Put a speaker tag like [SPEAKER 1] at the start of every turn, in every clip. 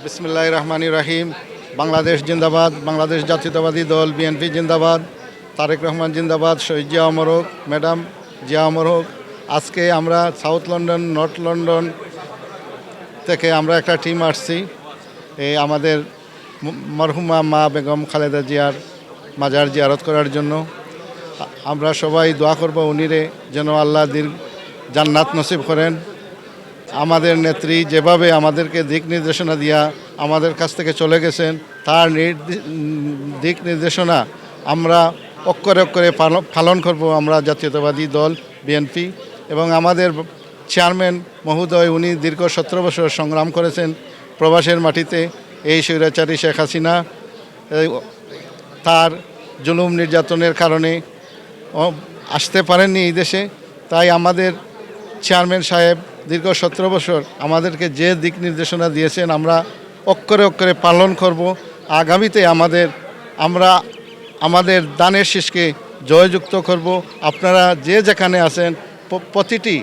[SPEAKER 1] বিসমিল্লাহির রহমানির রহিম। বাংলাদেশ জিন্দাবাদ, বাংলাদেশ জাতীয়তাবাদী দল বিএনপি জিন্দাবাদ, তারেক রহমান জিন্দাবাদ, শহীদ জিয়া অমর হোক, ম্যাডাম জিয়া অমর হোক। আজকে আমরা সাউথ লন্ডন, নর্থ লন্ডন থেকে আমরা একটা টিম আসছি আমাদের মরহুমা মা বেগম খালেদা জিয়ার মাজার জিয়ারত করার জন্য। আমরা সবাই দোয়া করব উনিরে যেন আল্লাহ জান্নাত নসিব করেন। আমাদের নেত্রী যেভাবে আমাদেরকে দিক নির্দেশনা দিয়া আমাদের কাছ থেকে চলে গেছেন, তার দিক নির্দেশনা আমরা অক্ষরে অক্ষরে পালন করব আমরা জাতীয়তাবাদী দল বিএনপি। এবং আমাদের চেয়ারম্যান মহোদয়, উনি দীর্ঘ 17 বছর সংগ্রাম করেছেন প্রবাসের মাটিতে। এই স্বৈরাচারী শেখ হাসিনা তার জুলুম নির্যাতনের কারণে আসতে পারেননি এই দেশে। তাই আমাদের চেয়ারম্যান সাহেব দীর্ঘ 17 বছর আমাদেরকে যে দিক নির্দেশনা দিয়েছেন আমরা অক্ষরে অক্ষরে পালন করব। আগামীতে আমরা আমাদের দানের শীষকে জয়যুক্ত করব। আপনারা যে যেখানে আছেন প্রতিটি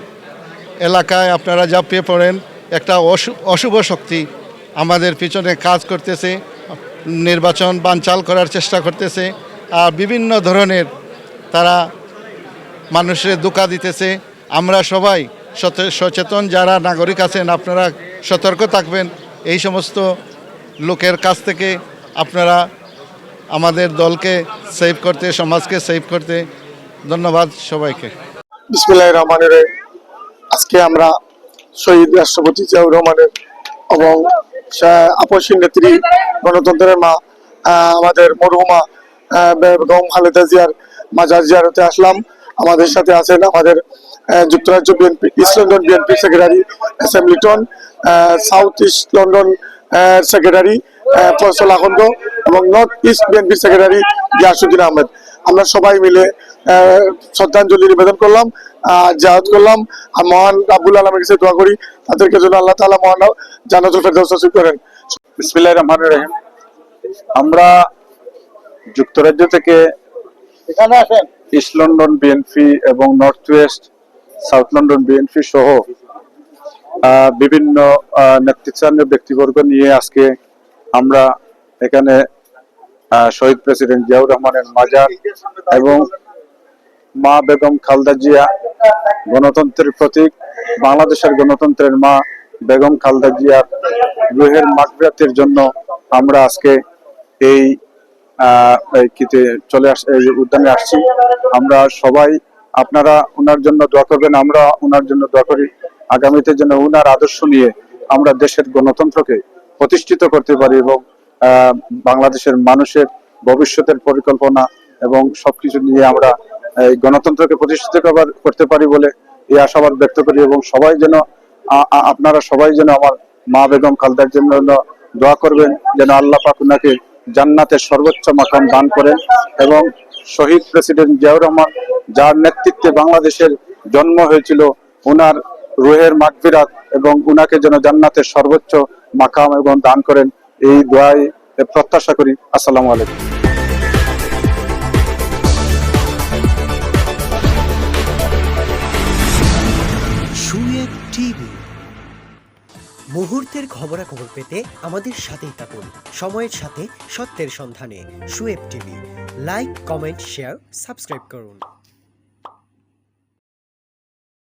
[SPEAKER 1] এলাকায় আপনারা ঝাঁপিয়ে পড়েন। একটা অশুভ শক্তি আমাদের পিছনে কাজ করতেছে, নির্বাচন বানচাল করার চেষ্টা করতেছে, আর বিভিন্ন ধরনের তারা মানুষের ধোঁকা দিতেছে। আমরা সবাই সচেতন যারা নাগরিক আছেন আপনারা সতর্ক থাকবেন এই সমস্ত লোকের কাছ থেকে। আপনারা আমাদের দলকে সেভ করতে, সমাজকে সেভ করতে। ধন্যবাদ সবাইকে।
[SPEAKER 2] বিসমিল্লাহির রহমানির রহিম। আজকে আমরা শহীদ রাষ্ট্রপতি জিয়াউর রহমানের এবং আপসী নেত্রী গণতন্ত্রের মা আমাদের মরহুমা বেগম খালেদা জিয়ার মাজার জিয়ারতে আসলাম। আমাদের সাথে আছেন আমাদের যুক্তরাজ্য BNP east London BNP secretary অ্যাসেম্বলিটন, south east London secretary Faisal Akhand এবং north east BNP secretary Giasuddin Ahmed. আমরা সবাই মিলে শ্রদ্ধাঞ্জলি নিবেদন করলাম, জিয়ারত করলাম। আর মহান রাব্বুল আলামিনের কাছে দোয়া করি তাদেরকে যেন আল্লাহ তাআলা মহান জান্নাতুল ফেরদাউস নসিব করেন।
[SPEAKER 3] বিসমিল্লাহির রহমানির রহিম। আমরা যুক্তরাজ্য থেকে ইস্ট লন্ডন বিএনপি এবং north West south London BNP সহ বিভিন্ন নেতৃস্থানীয় ব্যক্তিবর্গ নিয়ে আজকে আমরা এখানে শহীদ প্রেসিডেন্ট জিয়াউর রহমানের মাজার এবং মা বেগম খালেদা জিয়া গণতন্ত্রের প্রতীক, বাংলাদেশের গণতন্ত্রের মা বেগম খালেদা জিয়ার রুহের মাগফিরাতের জন্য আমরা আজকে এই উদ্যানে আসছি। আমরা সবাই আপনারা ওনার জন্য দোয়া করবেন, আমরা ওনার জন্য দোয়া করি। আগামীতে যেন ওনার আদর্শ নিয়ে আমরা দেশের গণতন্ত্রকে প্রতিষ্ঠিত করতে পারি এবং বাংলাদেশের মানুষের ভবিষ্যতের পরিকল্পনা এবং সবকিছু নিয়ে আমরা এই গণতন্ত্রকে প্রতিষ্ঠিত করতে পারি বলে এই আশাবাদ ব্যক্ত করি। এবং সবাই যেন আপনারা সবাই যেন আমার মা বেগম খালেদার জন্য দোয়া করবেন যেন আল্লাহ পাক ওনাকে জান্নাতের সর্বোচ্চ মাকাম দান করেন এবং শহীদ প্রেসিডেন্ট জিয়াউর রহমান যার নেতৃত্বে বাংলাদেশের জন্ম হয়েছিল, ওনার রুহের মাগফিরাত এবং উনাকে যেন জান্নাতের সর্বোচ্চ মাকাম এবং দান করেন, এই দোয়াই প্রত্যাশা করি। আসসালামু আলাইকুম।
[SPEAKER 4] মুহূর্তের খবরাখবর পেতে আমাদের সাথেই থাকুন। সময়ের সাথে সত্যের সন্ধানে Suyeb TV. Like, comment, share, subscribe করুন।